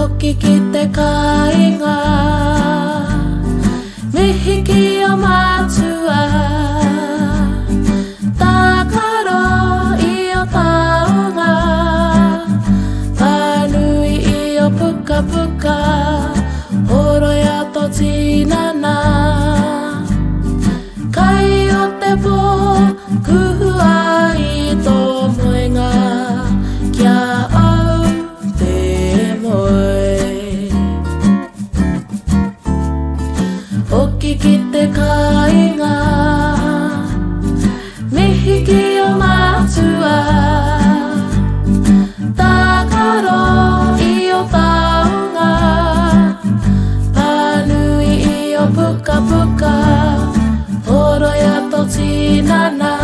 Hoki ki te kāinga, mihi ki o mātua, tākaro I o taonga, pānui I o puka puka, horoia to tinana. Kai o te pō, kuhua I tō moenga, kia au te moe. Hoki ki te kāinga, mihi ki o mātua, tākaro I o taonga, pānui I o puka puka, horoia to tinana.